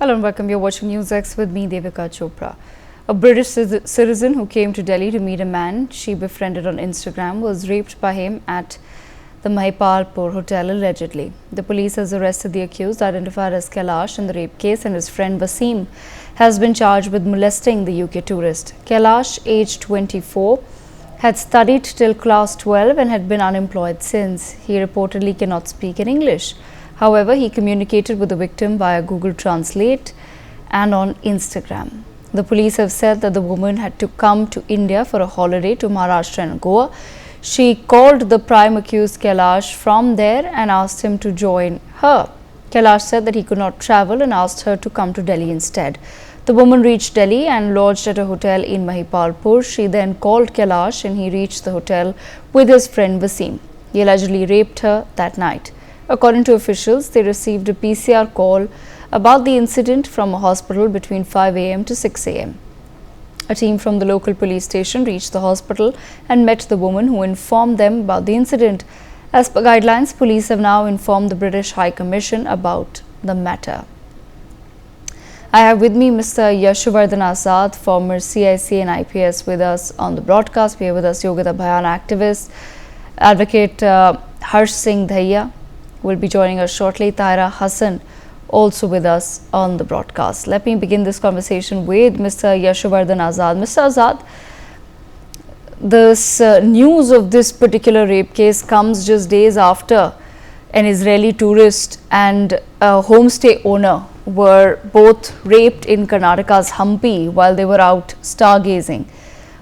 Hello and welcome. You're watching NewsX with me, Devika Chopra. A British citizen who came to Delhi to meet a man she befriended on Instagram was raped by him at the Mahipalpur hotel allegedly. The police has arrested the accused, identified as Kailash in the rape case, and his friend Wasim has been charged with molesting the UK tourist. Kailash, aged 24, had studied till class 12 and had been unemployed since. He reportedly cannot speak in English. However, he communicated with the victim via Google Translate and on Instagram. The police have said that the woman had to come to India for a holiday to Maharashtra and Goa. She called the prime accused Kailash from there and asked him to join her. Kailash said that he could not travel and asked her to come to Delhi instead. The woman reached Delhi and lodged at a hotel in Mahipalpur. She then called Kailash and he reached the hotel with his friend Wasim. He allegedly raped her that night. According to officials, they received a PCR call about the incident from a hospital between 5 a.m. to 6 a.m. A team from the local police station reached the hospital and met the woman, who informed them about the incident. As per guidelines, police have now informed the British High Commission about the matter. I have with me Mr. Yashuvardhan Azad, former CIC and IPS, with us on the broadcast. We have with us Yogita Bhayana activist, Advocate Harsh Singh Dhaiya will be joining us shortly. Taira Hassan also with us on the broadcast. Let me begin this conversation with Mr. Yashuvardhan Azad. Mr. Azad, this news of this particular rape case comes just days after an Israeli tourist and a homestay owner were both raped in Karnataka's Hampi while they were out stargazing.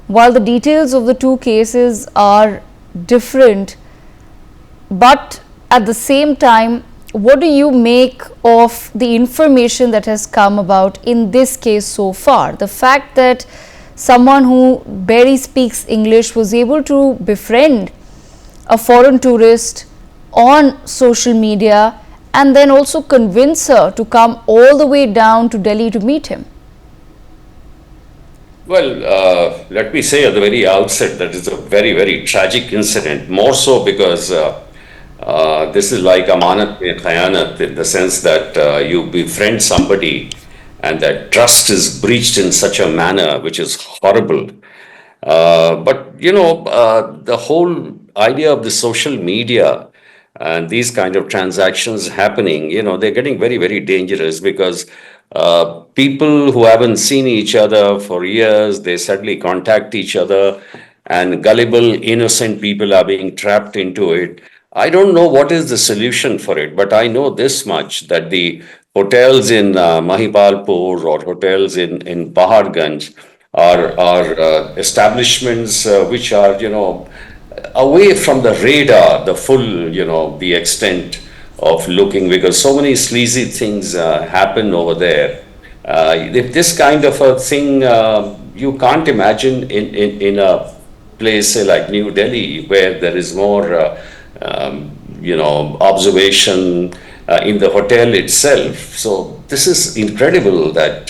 While the details of the two cases are different, but at the same time, what do you make of the information that has come about in this case so far? The fact that someone who barely speaks English was able to befriend a foreign tourist on social media and then also convince her to come all the way down to Delhi to meet him. Well, let me say at the very outset that it's a very, very tragic incident, more so because this is like amanat mein khayanat, in the sense that you befriend somebody and that trust is breached in such a manner which is horrible. But the whole idea of the social media and these kind of transactions happening, they're getting very, very dangerous, because people who haven't seen each other for years, they suddenly contact each other, and gullible, innocent people are being trapped into it. I don't know what is the solution for it, but I know this much, that the hotels in Mahipalpur or hotels in Paharganj are establishments which are, away from the radar, the full, the extent of looking, because so many sleazy things happen over there. If this kind of a thing, you can't imagine in a place, say, like New Delhi, where there is more observation in the hotel itself. So this is incredible that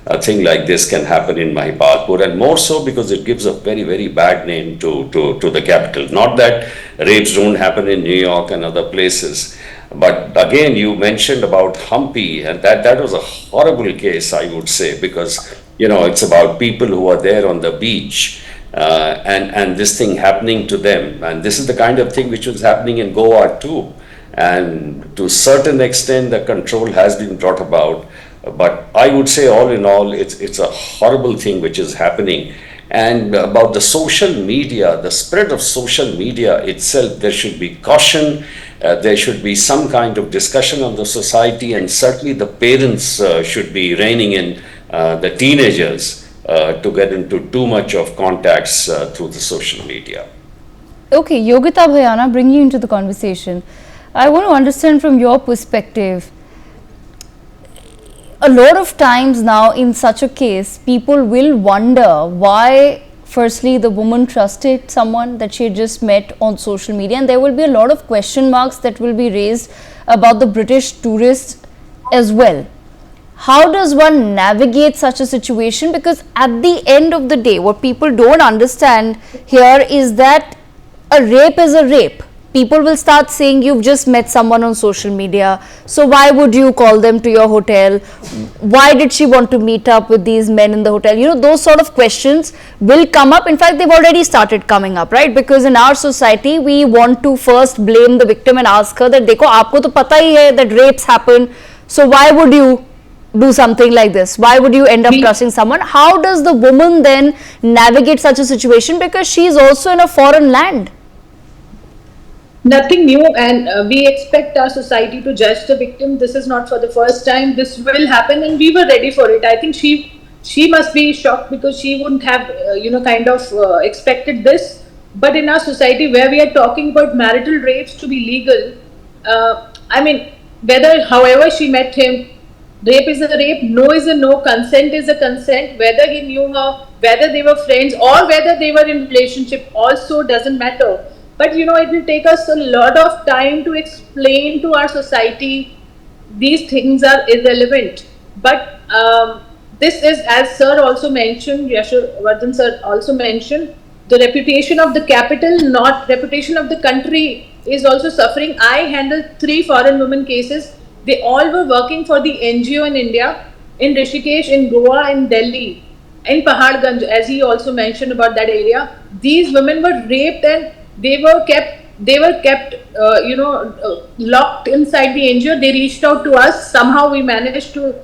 a thing like this can happen in Mahipalpur, and more so because it gives a very, very bad name to the capital. Not that rapes don't happen in New York and other places, but again, you mentioned about Hampi, and that was a horrible case, I would say, because it's about people who are there on the beach. And this thing happening to them, and this is the kind of thing which was happening in Goa too, and to a certain extent the control has been brought about, but I would say all in all it's a horrible thing which is happening. And about the social media, the spread of social media itself, there should be caution, there should be some kind of discussion on the society, and certainly the parents should be reining in the teenagers to get into too much of contacts through the social media. Okay, Yogita Bhayana, bring you into the conversation. I want to understand from your perspective, a lot of times now in such a case, people will wonder why, firstly, the woman trusted someone that she had just met on social media, and there will be a lot of question marks that will be raised about the British tourist as well. How does one navigate such a situation? Because at the end of the day, what people don't understand here is that a rape is a rape. people will start saying you've just met someone on social media, so why would you call them to your hotel? Why did she want to meet up with these men in the hotel? You know, those sort of questions will come up. In fact, they've already started coming up, right? Because in our society, we want to first blame the victim and ask her that, देखो आपको तो पता ही है that rapes happen, so why would you do something like this? Why would you end up trusting someone? How does the woman then navigate such a situation, because she's also in a foreign land? Nothing new, and we expect our society to judge the victim. This is not for the first time. This will happen, and we were ready for it. I think she must be shocked, because she wouldn't have expected this. But in our society, where we are talking about marital rapes to be legal, I mean, however she met him, rape is a rape, no is a no, consent is a consent. Whether he knew her, whether they were friends, or whether they were in relationship, also doesn't matter. But it will take us a lot of time to explain to our society these things are irrelevant. But this is, as Sir also mentioned, Yashwardhan Sir also mentioned, the reputation of the capital, not reputation of the country, is also suffering. I handled 3 foreign women cases. They all were working for the NGO in India, in Rishikesh, in Goa, in Delhi, in Paharganj, as he also mentioned about that area. These women were raped, and they were kept locked inside the NGO. They reached out to us. Somehow we managed to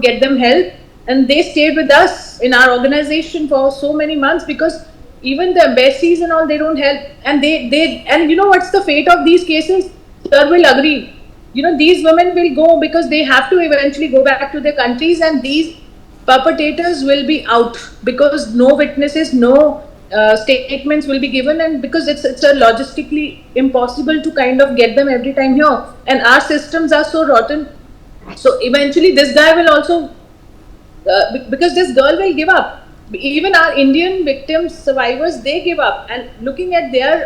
get them help, and they stayed with us in our organization for so many months, because even the embassies and all, they don't help. And what's the fate of these cases? Sir will agree. These women will go, because they have to eventually go back to their countries, and these perpetrators will be out, because no witnesses, no statements will be given, and because it's a logistically impossible to kind of get them every time here, and our systems are so rotten. So eventually this guy will also because this girl will give up. Even our Indian victims, survivors, they give up, and looking at their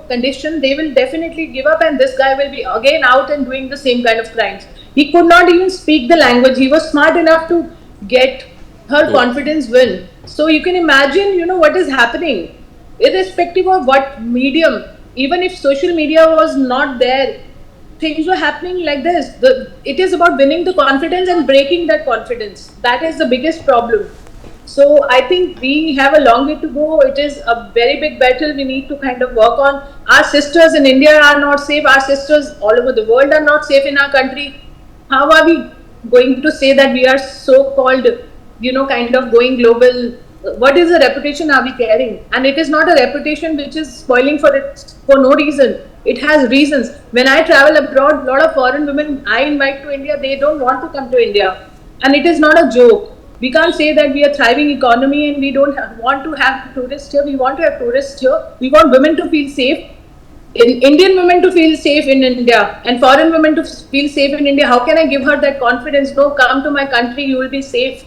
condition, they will definitely give up, and this guy will be again out and doing the same kind of crimes. He could not even speak the language. He was smart enough to get her confidence win. So you can imagine, what is happening, irrespective of what medium. Even if social media was not there, things were happening like this. It is about winning the confidence and breaking that confidence. That is the biggest problem. So I think we have a long way to go. It is a very big battle we need to kind of work on. Our sisters in India are not safe. Our sisters all over the world are not safe in our country. How are we going to say that we are so-called, kind of going global? What is the reputation are we carrying? And it is not a reputation which is spoiling for no reason. It has reasons. When I travel abroad, a lot of foreign women I invite to India, they don't want to come to India. And it is not a joke. We can't say that we are a thriving economy and we don't want to have tourists here. We want to have tourists here. We want women to feel safe. Indian women to feel safe in India, and foreign women to feel safe in India. How can I give her that confidence? No, come to my country, you will be safe.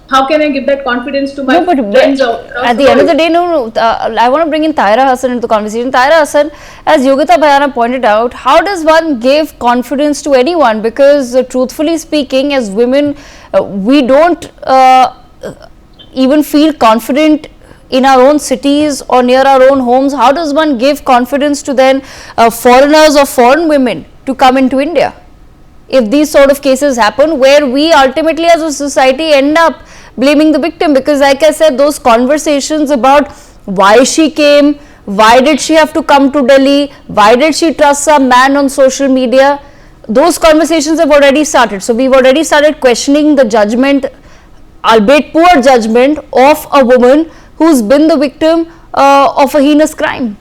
How can I give that confidence to my friends? At the end of the day, I want to bring in Taira Hassan into the conversation. Taira Hassan, as Yogita Bhayana pointed out, how does one give confidence to anyone? Because truthfully speaking, as women, we don't even feel confident in our own cities or near our own homes. How does one give confidence to then foreigners or foreign women to come into India? If these sort of cases happen, where we ultimately as a society end up blaming the victim, because like I said, those conversations about why she came, why did she have to come to Delhi, why did she trust some man on social media, those conversations have already started. So we've already started questioning the judgment, albeit poor judgment, of a woman who's been the victim of a heinous crime.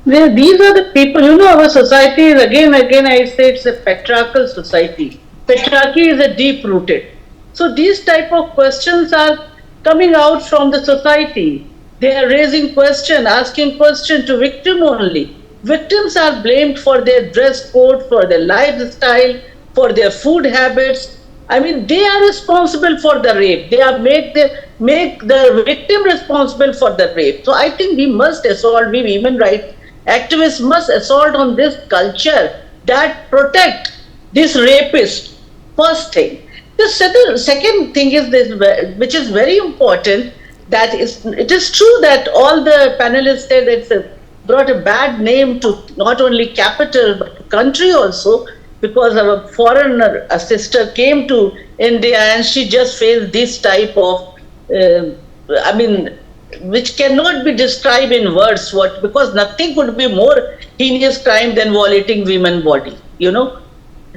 Well, these are the people, our society is again I say it's a patriarchal society. Patriarchy is a deep rooted. So these type of questions are coming out from the society. They are raising question, asking question to victim only. Victims are blamed for their dress code, for their lifestyle, for their food habits. I mean, they are responsible for the rape. They are make the victim responsible for the rape. So I think we must assault, we women rights activists must assault on this culture that protect this rapist. First thing. The second thing is this, which is very important, that it is true that all the panelists said brought a bad name to not only capital but to country also, because our foreigner a sister came to India and she just faced this type of, I mean, which cannot be described in words. What, because nothing could be more heinous crime than violating women's body, you know.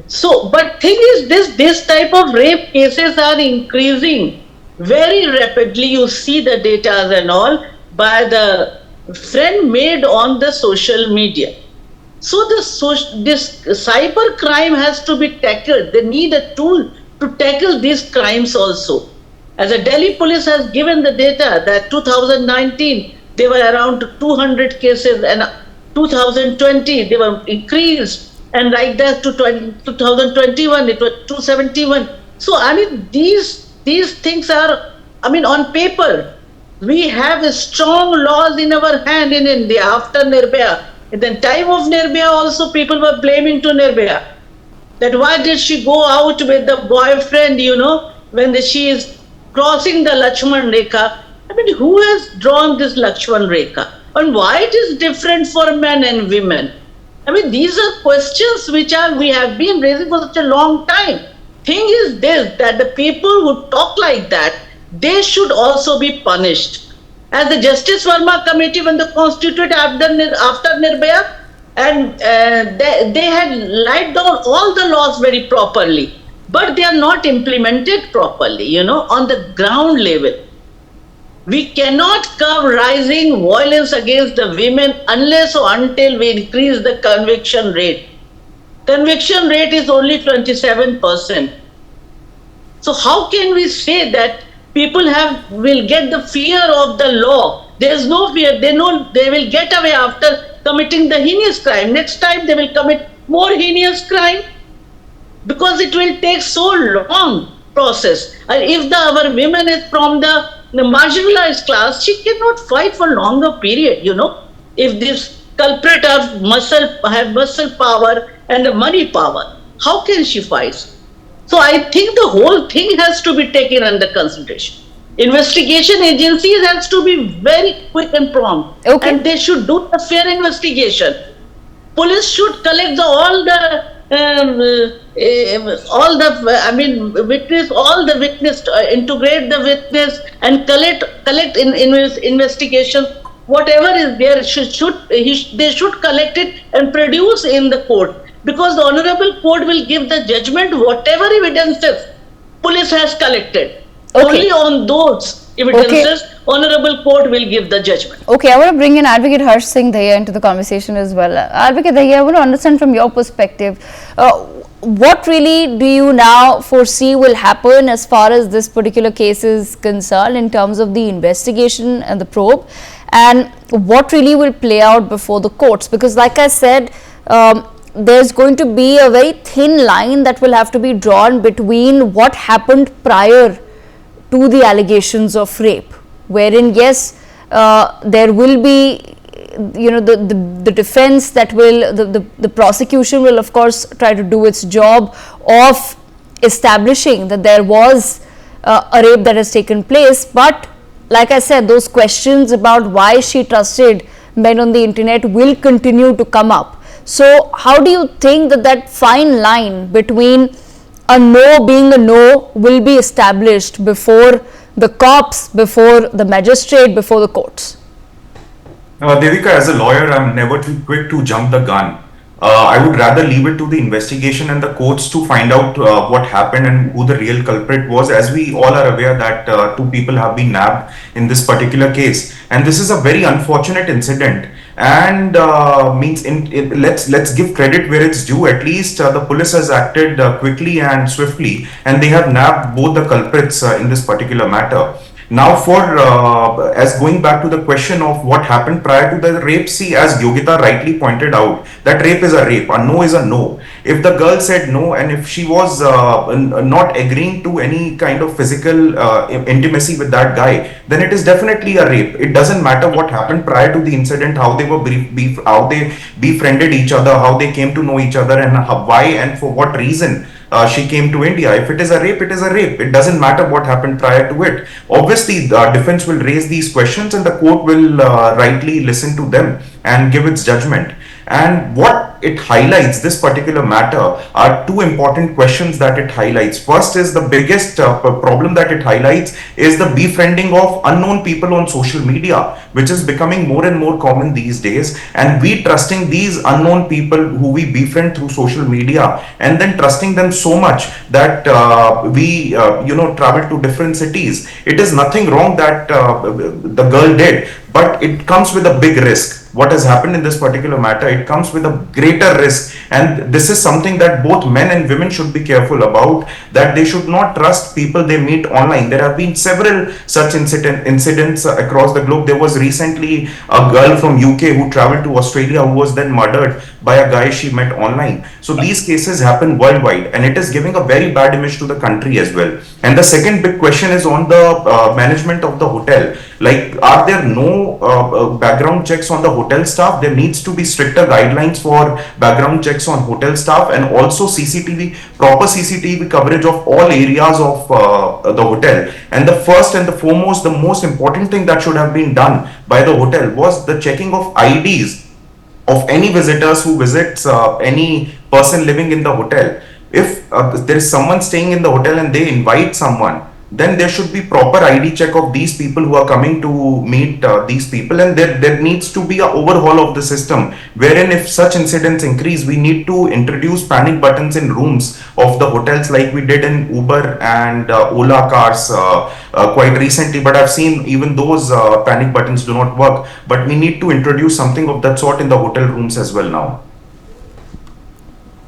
So, but thing is, this type of rape cases are increasing very rapidly. You see the data and all by the friend made on the social media. So this cyber crime has to be tackled. They need a tool to tackle these crimes also. As the Delhi police has given the data that 2019 they were around 200 cases, and 2020 they were increased, and like that to 2021 it was 271. So I mean these things are, I mean, on paper we have a strong laws in our hand in India after Nirbhaya. In the time of Nirbhaya also people were blaming to Nirbhaya that why did she go out with the boyfriend, you know, when she is crossing the Lakshman Rekha. I mean, who has drawn this Lakshman Rekha? And why it is different for men and women? I mean, these are questions which we have been raising for such a long time. Thing is this, that the people who talk like that, they should also be punished. As the Justice Verma Committee, when they constituted after Nirbhaya, and they had laid down all the laws very properly, but they are not implemented properly, you know, on the ground level. We cannot curb rising violence against the women unless or until we increase the conviction rate. Conviction rate is only 27%. So how can we say that people will get the fear of the law? There is no fear. They know they will get away after committing the heinous crime. Next time they will commit more heinous crime, because it will take so long process. And if our women is from the marginalized class, she cannot fight for longer period, you know. If this culprit have muscle power and the money power, how can she fight? So I think the whole thing has to be taken under consideration. Investigation agencies has to be very quick and prompt, and they should do a fair investigation. Police should collect all the witness, integrate the witness and collect in investigation. Whatever is there, they should collect it and produce in the court, because the honorable court will give the judgment whatever evidences police has collected. Only on those evidences, honorable court will give the judgment. Okay, I want to bring in Advocate Harsh Singh Dahiya into the conversation as well. Advocate Dahiya, I want to understand from your perspective, what really do you now foresee will happen as far as this particular case is concerned in terms of the investigation and the probe, and what really will play out before the courts? Because like I said, there's going to be a very thin line that will have to be drawn between what happened prior to the allegations of rape, wherein yes, there will be, you know, the defense that will, the prosecution will of course try to do its job of establishing that there was a rape that has taken place. But like I said, those questions about why she trusted men on the internet will continue to come up. So how do you think that fine line between a no being a no will be established before the cops, before the magistrate, before the courts? Devika, as a lawyer, I'm never too quick to jump the gun. I would rather leave it to the investigation and the courts to find out what happened and who the real culprit was. As we all are aware that 2 people have been nabbed in this particular case, and this is a very unfortunate incident. And let's give credit where it's due. At least the police has acted quickly and swiftly, and they have nabbed both the culprits in this particular matter. Now, as going back to the question of what happened prior to the rape, see, as Yogita rightly pointed out, that rape is a rape, a no is a no. If the girl said no, and if she was not agreeing to any kind of physical intimacy with that guy, then it is definitely a rape. It doesn't matter what happened prior to the incident, how they were how they befriended each other, how they came to know each other, and why and for what reason she came to India. If it is a rape, it is a rape. It doesn't matter what happened prior to it. Obviously, the defense will raise these questions and the court will rightly listen to them and give its judgment. And what it highlights, this particular matter, are two important questions that it highlights. First is the biggest problem that it highlights is the befriending of unknown people on social media, which is becoming more and more common these days. And we trusting these unknown people who we befriend through social media, and then trusting them so much that we travel to different cities. It is nothing wrong that the girl did, but it comes with a big risk. What has happened in this particular matter, it comes with a greater risk, and this is something that both men and women should be careful about, that they should not trust people they meet online. There have been several such incidents across the globe. There was recently a girl from UK who traveled to Australia who was then murdered by a guy she met online. So these cases happen worldwide, and it is giving a very bad image to the country as well. And the second big question is on the management of the hotel. Like, are there no background checks on the hotel staff? There needs to be stricter guidelines for background checks on hotel staff, and also proper CCTV coverage of all areas of the hotel. And the first and the foremost, the most important thing that should have been done by the hotel was the checking of IDs of any visitors who visits any person living in the hotel. If there is someone staying in the hotel and they invite someone, then there should be proper ID check of these people who are coming to meet these people, and there needs to be an overhaul of the system, wherein if such incidents increase, we need to introduce panic buttons in rooms of the hotels like we did in Uber and Ola cars quite recently. But I've seen even those panic buttons do not work, but we need to introduce something of that sort in the hotel rooms as well now.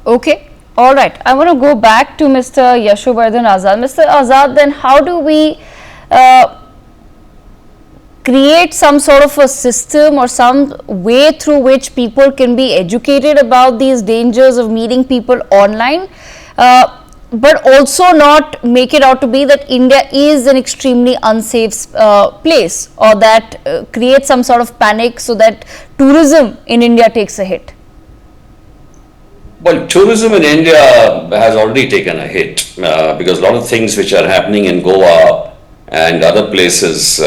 Okay. All right, I want to go back to Mr. Yashovardhan Azad. Mr. Azad, then how do we create some sort of a system or some way through which people can be educated about these dangers of meeting people online, but also not make it out to be that India is an extremely unsafe place, or that creates some sort of panic so that tourism in India takes a hit? Well, tourism in India has already taken a hit because a lot of things which are happening in Goa and other places,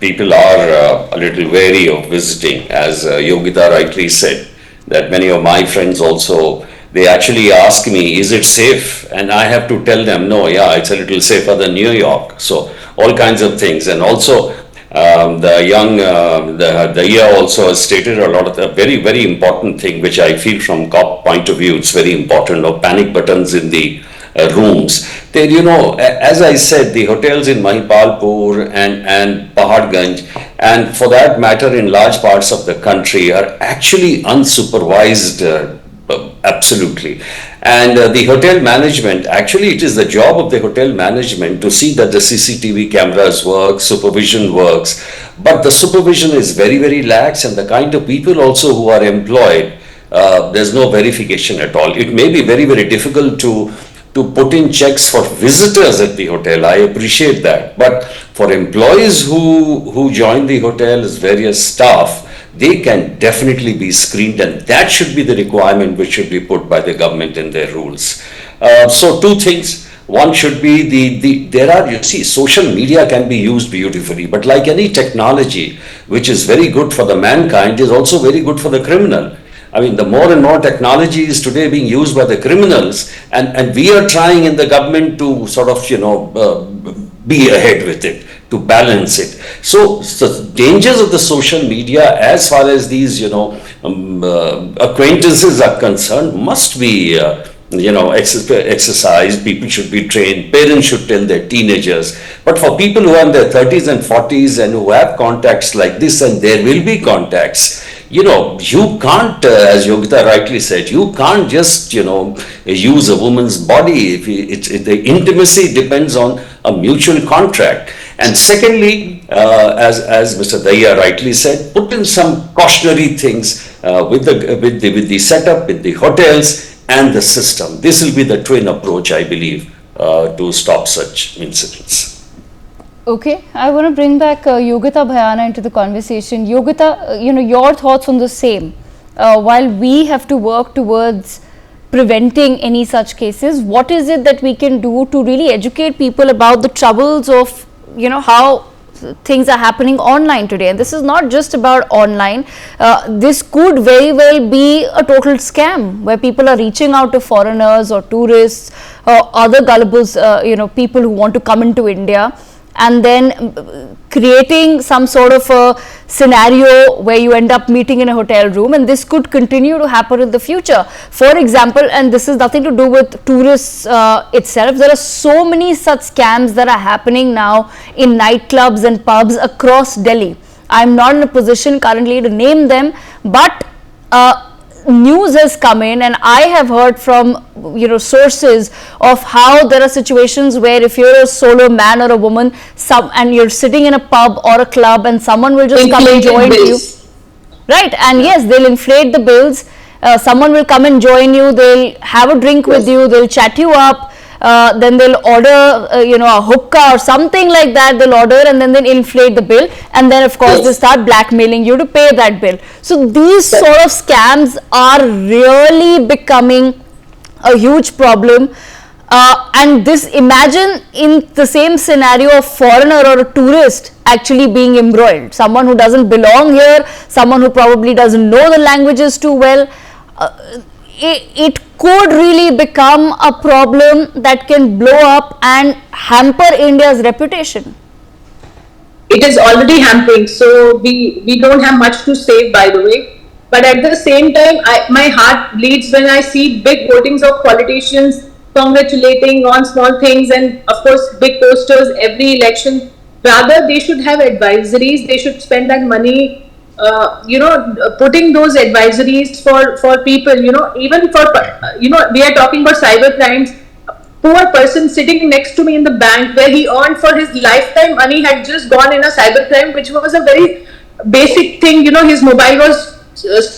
people are a little wary of visiting. As Yogita rightly said, that many of my friends also, they actually ask me, is it safe? And I have to tell them, no, yeah, it's a little safer than New York. So all kinds of things. And also the year also has stated a lot of a very, very important thing, which I feel from COP point of view, it's very important, of panic buttons in the rooms. There, as I said, the hotels in Mahipalpur and Paharganj, and for that matter in large parts of the country, are actually unsupervised. Absolutely. And the hotel management, actually it is the job of the hotel management to see that the CCTV cameras work, supervision works, but the supervision is very, very lax, and the kind of people also who are employed, there's no verification at all. It may be very, very difficult to put in checks for visitors at the hotel. I appreciate that. But for employees who join the hotel as various staff, they can definitely be screened, and that should be the requirement which should be put by the government in their rules. So two things. One should be social media can be used beautifully, but like any technology, which is very good for the mankind, is also very good for the criminal. I mean, the more and more technology is today being used by the criminals, and we are trying in the government to sort of, be ahead with it, to balance it. So the dangers of the social media, as far as these, acquaintances are concerned, must be, exercised. People should be trained. Parents should tell their teenagers. But for people who are in their 30s and 40s and who have contacts like this, and there will be contacts, you can't, as Yogita rightly said, you can't just, use a woman's body. The intimacy depends on a mutual contract. And secondly, as Mr. Daya rightly said, put in some cautionary things with the setup, with the hotels and the system. This will be the twin approach, I believe, to stop such incidents. Okay, I want to bring back Yogita Bhayana into the conversation. Yogita, your thoughts on the same. While we have to work towards preventing any such cases? What is it that we can do to really educate people about the troubles of, how things are happening online today? And this is not just about online. This could very well be a total scam where people are reaching out to foreigners or tourists or other gullibles, people who want to come into India, and then creating some sort of a scenario where you end up meeting in a hotel room, and this could continue to happen in the future. For example, and this is nothing to do with tourists itself, there are so many such scams that are happening now in nightclubs and pubs across Delhi. I'm not in a position currently to name them, but news has come in, and I have heard from sources of how there are situations where if you're a solo man or a woman, and you're sitting in a pub or a club, and someone will just come and join you, right? And yes, they'll inflate the bills. Someone will come and join you, they'll have a drink with you, they'll chat you up, then they'll order a hookah or something like that, they'll order, and then they'll inflate the bill, and then of course they start blackmailing you to pay that bill. So these sort of scams are really becoming a huge problem, and this, imagine in the same scenario, a foreigner or a tourist actually being embroiled, someone who doesn't belong here, someone who probably doesn't know the languages too well. It could really become a problem that can blow up and hamper India's reputation. It is already hampering, so we don't have much to say, by the way. But at the same time, my heart bleeds when I see big votings of politicians congratulating on small things, and of course big posters every election. Rather, they should have advisories, they should spend that money putting those advisories for people, even for, we are talking about cyber crimes. Poor person sitting next to me in the bank, where he earned for his lifetime money, had just gone in a cyber crime, which was a very basic thing. His mobile was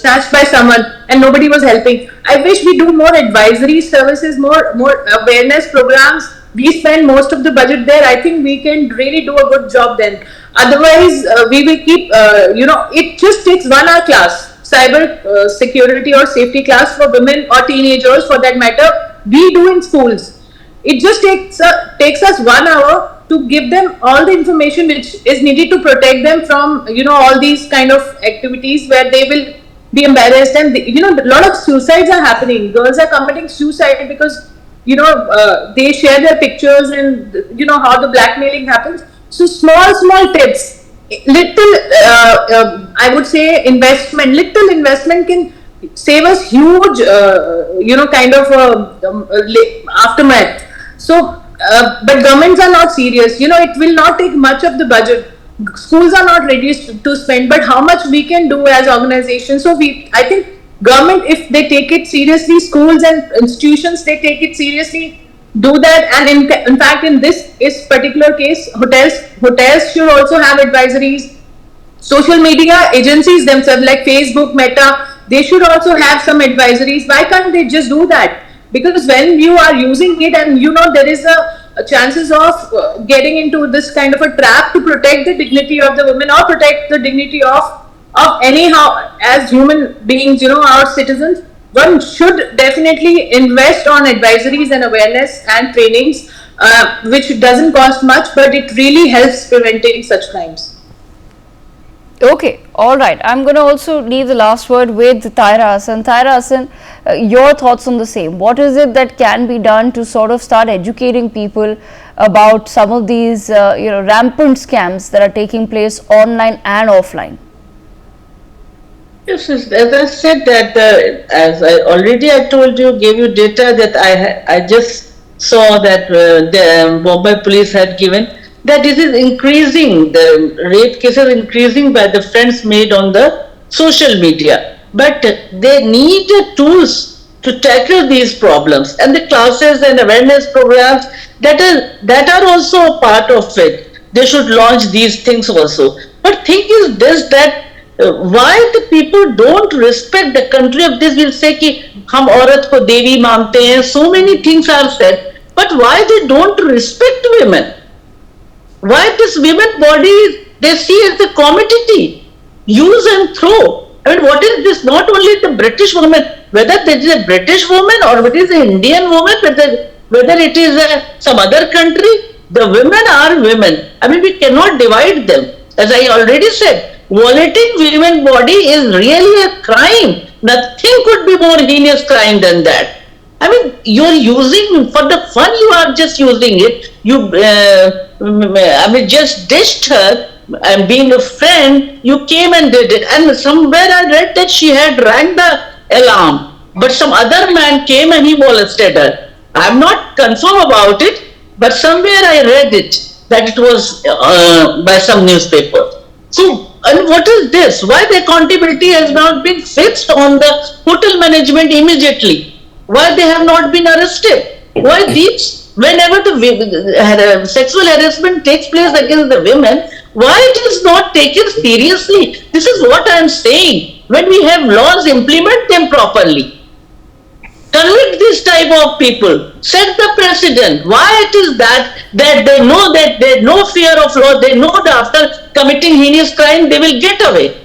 snatched by someone and nobody was helping. I wish we do more advisory services, more awareness programs. We spend most of the budget there. I think we can really do a good job then. Otherwise, we will keep, it just takes 1 hour class, cyber security or safety class for women or teenagers for that matter. We do in schools. It just takes us 1 hour to give them all the information which is needed to protect them from, all these kind of activities where they will be embarrassed. And, a lot of suicides are happening. Girls are committing suicide because, they share their pictures and, how the blackmailing happens. So small tips, little, I would say little investment can save us huge, kind of aftermath. So, but governments are not serious. It will not take much of the budget. Schools are not ready to spend, but how much we can do as organizations. So I think government, if they take it seriously, schools and institutions, they take it seriously, do that. And in fact, in this particular case, hotels should also have advisories. Social media agencies themselves, like Facebook, Meta, they should also have some advisories. Why can't they just do that? Because when you are using it, and there is a chances of getting into this kind of a trap, to protect the dignity of the women or protect the dignity of anyhow as human beings, our citizens, one should definitely invest on advisories and awareness and trainings, which doesn't cost much, but it really helps preventing such crimes. Okay, all right. I'm going to also leave the last word with Taira Hassan. Taira Hassan, your thoughts on the same. What is it that can be done to sort of start educating people about some of these, rampant scams that are taking place online and offline? Yes, as I said that, as I told you, gave you data that I just saw that the Mumbai police had given, that this is increasing, the rape cases increasing by the friends made on the social media. But they need tools to tackle these problems, and the classes and awareness programs that are also a part of it. They should launch these things also. But thing is this, that why the people don't respect the country of this, will say कि हम औरत को देवी मानते हैं, so many things are said, but why they don't respect women? Why this women body they see as a commodity, use and throw? I mean, what is this? Not only the British women, whether it is a British woman or whether it is an Indian woman, whether it is some other country, the women are women. I mean, we cannot divide them. As I already said, violating women's body is really a crime. Nothing could be more heinous crime than that. I mean, you're using, for the fun you are just using it. You, just dished her, and being a friend, you came and did it. And somewhere I read that she had rang the alarm, but some other man came and he molested her. I'm not confirm about it, but somewhere I read it, that it was by some newspaper. So, and what is this? Why the accountability has not been fixed on the hotel management immediately? Why they have not been arrested? Why these, whenever the sexual harassment takes place against the women, why it is not taken seriously? This is what I am saying. When we have laws, implement them properly. Convict this type of people. Set the precedent. Why it is that they know that there is no fear of law. They know that after committing heinous crime, they will get away.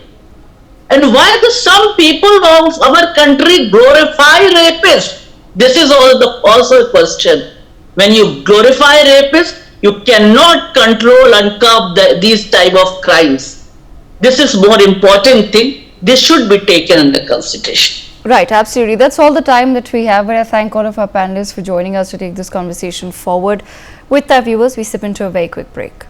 And why do some people of our country glorify rapists? This is also a question. When you glorify rapists, you cannot control and curb these type of crimes. This is more important thing. This should be taken under consideration. Right, absolutely. That's all the time that we have, but I thank all of our panelists for joining us to take this conversation forward. With our viewers, we step into a very quick break.